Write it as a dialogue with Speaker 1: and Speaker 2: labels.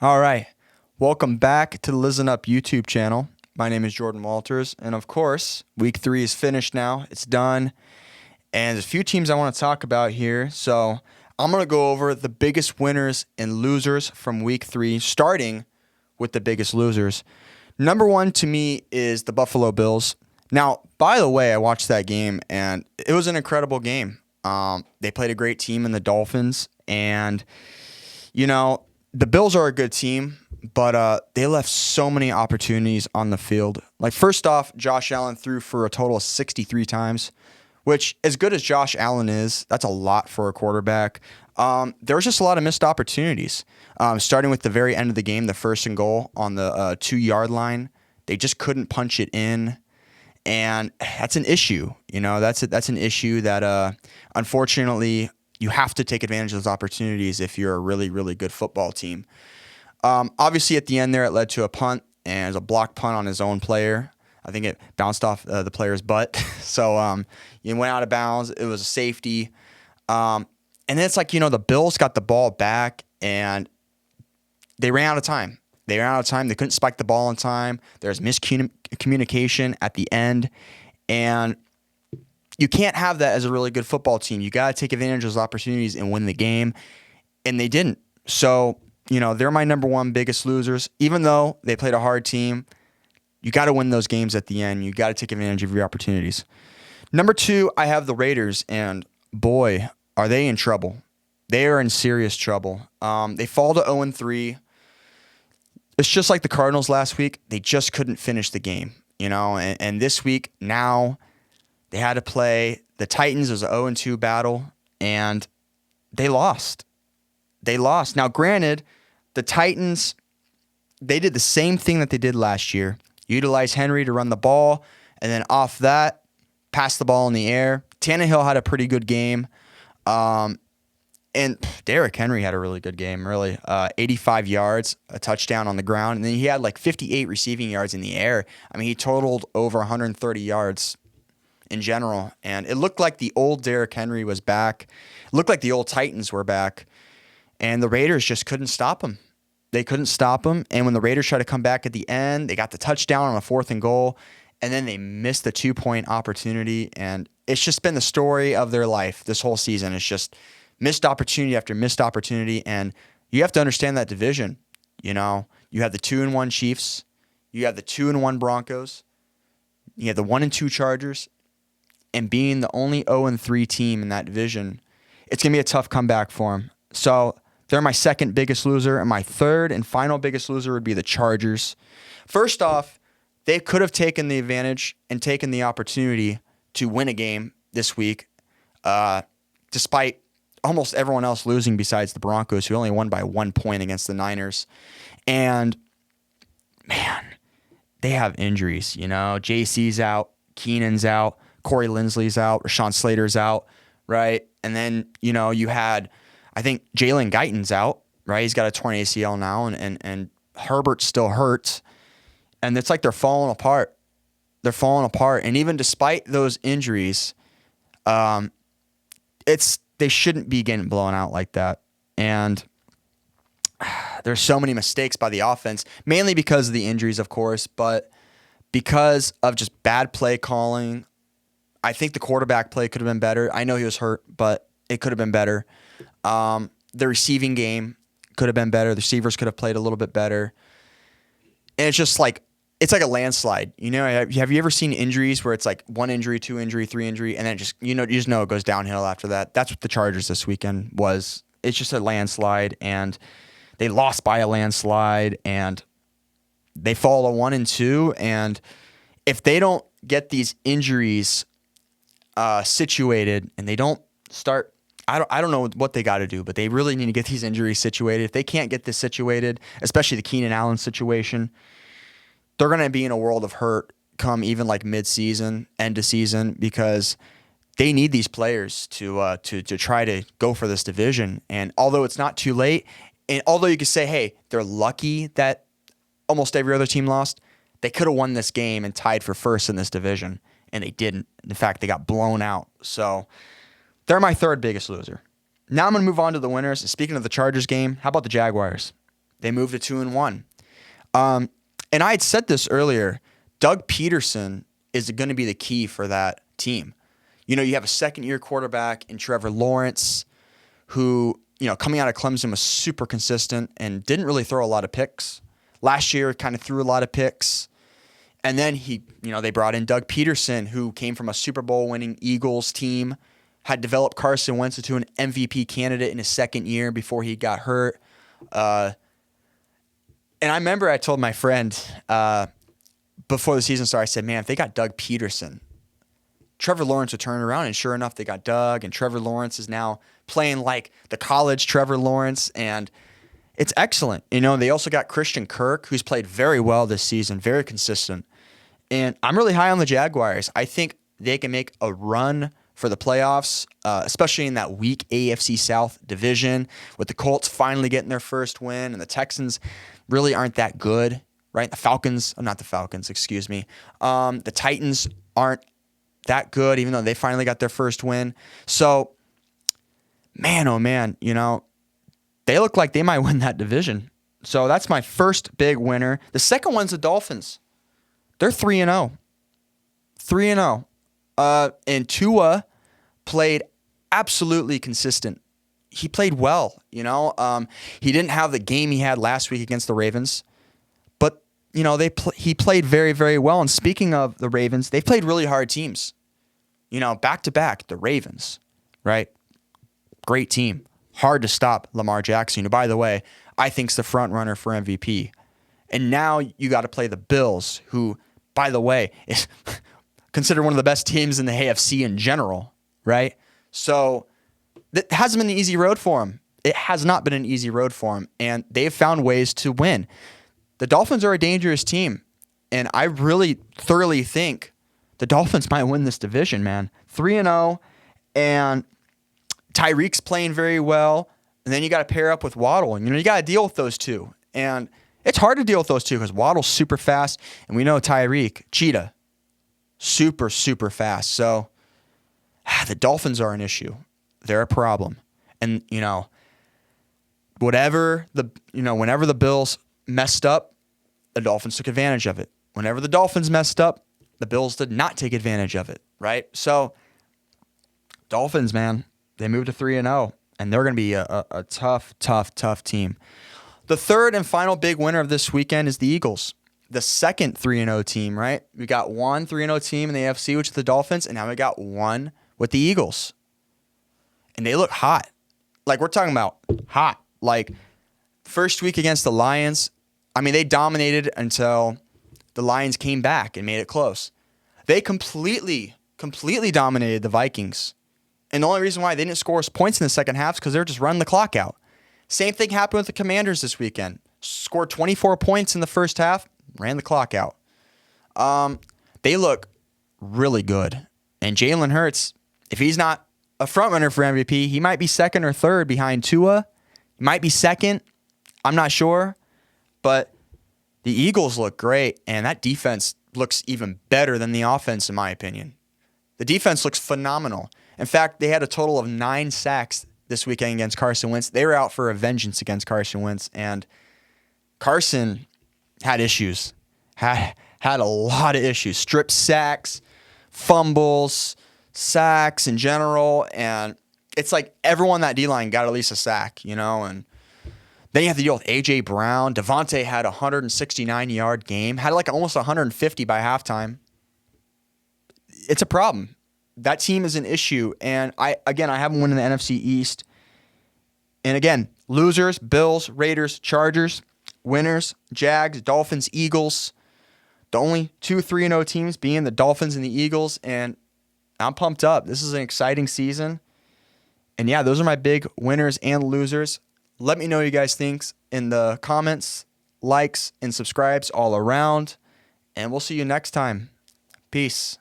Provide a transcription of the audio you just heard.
Speaker 1: All right. Welcome back to the Listen Up YouTube channel. My name is Jordan Walters. And of course, week 3 is finished now. It's done. And there's a few teams I want to talk about here. So I'm going to go over the biggest winners and losers from week 3, starting with the biggest losers. Number 1 to me is the Buffalo Bills. Now, by the way, I watched that game and it was an incredible game. They played a great team in the Dolphins. And, the Bills are a good team, but they left so many opportunities on the field. Like, first off, Josh Allen threw for a total of 63 times, which, as good as Josh Allen is, that's a lot for a quarterback. There was just a lot of missed opportunities. Starting with the very end of the game, the 1st and goal on the 2-yard line, they just couldn't punch it in. And that's an issue. That's an issue that, unfortunately, you have to take advantage of those opportunities if you're a really, really good football team. Obviously, at the end there, it led to a punt, and it was a blocked punt on his own player. I think it bounced off the player's butt. So it went out of bounds. It was a safety. And then it's like, the Bills got the ball back, and they ran out of time. They couldn't spike the ball in time. There's miscommunication at the end. And you can't have that as a really good football team. You got to take advantage of those opportunities and win the game. And they didn't. So, they're my number 1 biggest losers. Even though they played a hard team, you got to win those games at the end. You got to take advantage of your opportunities. Number 2, I have the Raiders. And boy, are they in trouble. They are in serious trouble. They fall to 0-3. It's just like the Cardinals last week. They just couldn't finish the game, and this week now they had to play the Titans. It was an 0-2 battle, and they lost. Now, granted, the Titans, they did the same thing that they did last year. Utilize Henry to run the ball, and then off that, pass the ball in the air. Tannehill had a pretty good game. And Derrick Henry had a really good game, really. 85 yards, a touchdown on the ground, and then he had like 58 receiving yards in the air. I mean, he totaled over 130 yards in general, and it looked like the old Derrick Henry was back. It looked like the old Titans were back, and the Raiders just couldn't stop him. They couldn't stop him, and when the Raiders tried to come back at the end, they got the touchdown on a 4th and goal, and then they missed the 2-point opportunity, and it's just been the story of their life this whole season. It's just missed opportunity after missed opportunity, and you have to understand that division. You have the 2-1 Chiefs, you have the 2-1 Broncos, you have the 1-2 Chargers, and being the only 0-3 team in that division, it's going to be a tough comeback for them. So they're my 2nd biggest loser, and my 3rd and final biggest loser would be the Chargers. First off, they could have taken the advantage and taken the opportunity to win a game this week, despite almost everyone else losing besides the Broncos, who only won by 1 point against the Niners. And, man, they have injuries, JC's out, Keenan's out, Corey Linsley's out, Rashawn Slater's out, right? And then, you had, I think, Jalen Guyton's out, right? He's got a torn ACL now, and Herbert's still hurt. And it's like they're falling apart. And even despite those injuries, they shouldn't be getting blown out like that. And there's so many mistakes by the offense, mainly because of the injuries, of course, but because of just bad play calling. I think the quarterback play could have been better. I know he was hurt, but it could have been better. The receiving game could have been better. The receivers could have played a little bit better. And it's just like, it's like a landslide. Have you ever seen injuries where it's like 1 injury, 2 injury, 3 injury, and then just, you just know it goes downhill after that? That's what the Chargers this weekend was. It's just a landslide, and they lost by a landslide, and they fall to 1-2. And if they don't get these injuries situated, and they don't start, I don't know what they got to do, but they really need to get these injuries situated. If they can't get this situated, especially the Keenan Allen situation, they're going to be in a world of hurt come even like mid-season, end of season, because they need these players to try to go for this division. And although it's not too late, and although you could say, hey, they're lucky that almost every other team lost, they could have won this game and tied for first in this division, and they didn't. In fact, they got blown out. So they're my 3rd biggest loser. Now I'm going to move on to the winners. Speaking of the Chargers game, how about the Jaguars? They moved to 2-1. And I had said this earlier. Doug Peterson is going to be the key for that team. You have a second-year quarterback in Trevor Lawrence, who, coming out of Clemson was super consistent and didn't really throw a lot of picks. Last year, kind of threw a lot of picks. And then they brought in Doug Peterson, who came from a Super Bowl winning Eagles team, had developed Carson Wentz into an MVP candidate in his second year before he got hurt. And I remember I told my friend before the season started, I said, man, if they got Doug Peterson, Trevor Lawrence would turn around. And sure enough, they got Doug, and Trevor Lawrence is now playing like the college Trevor Lawrence, and it's excellent. They also got Christian Kirk, who's played very well this season, very consistent. And I'm really high on the Jaguars. I think they can make a run for the playoffs, especially in that weak AFC South division, with the Colts finally getting their first win, and the Texans really aren't that good, right? The Titans aren't that good, even though they finally got their first win. So, man, oh man, they look like they might win that division. So that's my first big winner. The second one's the Dolphins. They're 3-0. 3-0. And Tua played absolutely consistent. He played well, He didn't have the game he had last week against the Ravens. But, he played very, very well. And speaking of the Ravens, they've played really hard teams. Back-to-back, the Ravens, right? Great team. Hard to stop Lamar Jackson, who, by the way, I think's the front runner for MVP. And now you got to play the Bills, who, by the way, is considered one of the best teams in the AFC in general, right? So it hasn't been an easy road for them. It has not been an easy road for them, and they've found ways to win. The Dolphins are a dangerous team, and I really thoroughly think the Dolphins might win this division, man. 3-0, and Tyreek's playing very well, and then you got to pair up with Waddle, and you got to deal with those two. And it's hard to deal with those two because Waddle's super fast, and we know Tyreek, cheetah, super, super fast. So the Dolphins are an issue. They're a problem. And, whenever the Bills messed up, the Dolphins took advantage of it. Whenever the Dolphins messed up, the Bills did not take advantage of it, right? So Dolphins, man, they moved to 3-0, and they're going to be a tough, tough, tough team. The third and final big winner of this weekend is the Eagles, the second 3-0 team, right? We got one 3-0 team in the AFC, which is the Dolphins, and now we got one with the Eagles. And they look hot. Like, we're talking about hot. Like, first week against the Lions, they dominated until the Lions came back and made it close. They completely dominated the Vikings. And the only reason why they didn't score points in the second half is because they're just running the clock out. Same thing happened with the Commanders this weekend. Scored 24 points in the first half, ran the clock out. They look really good. And Jalen Hurts, if he's not a frontrunner for MVP, he might be second or third behind Tua. He might be second. I'm not sure. But the Eagles look great, and that defense looks even better than the offense, in my opinion. The defense looks phenomenal. In fact, they had a total of 9 sacks this weekend against Carson Wentz. They were out for a vengeance against Carson Wentz, and Carson had issues. Had a lot of issues. Strip sacks, fumbles, sacks in general, and it's like everyone on that D-line got at least a sack, and then you have to deal with A.J. Brown. Devontae had a 169-yard game, had like almost 150 by halftime. It's a problem. That team is an issue, and I have them winning the NFC East. And again, losers, Bills, Raiders, Chargers. Winners, Jags, Dolphins, Eagles. The only 2 3-0 teams being the Dolphins and the Eagles, and I'm pumped up. This is an exciting season. And yeah, those are my big winners and losers. Let me know what you guys think in the comments, likes, and subscribes all around. And we'll see you next time. Peace.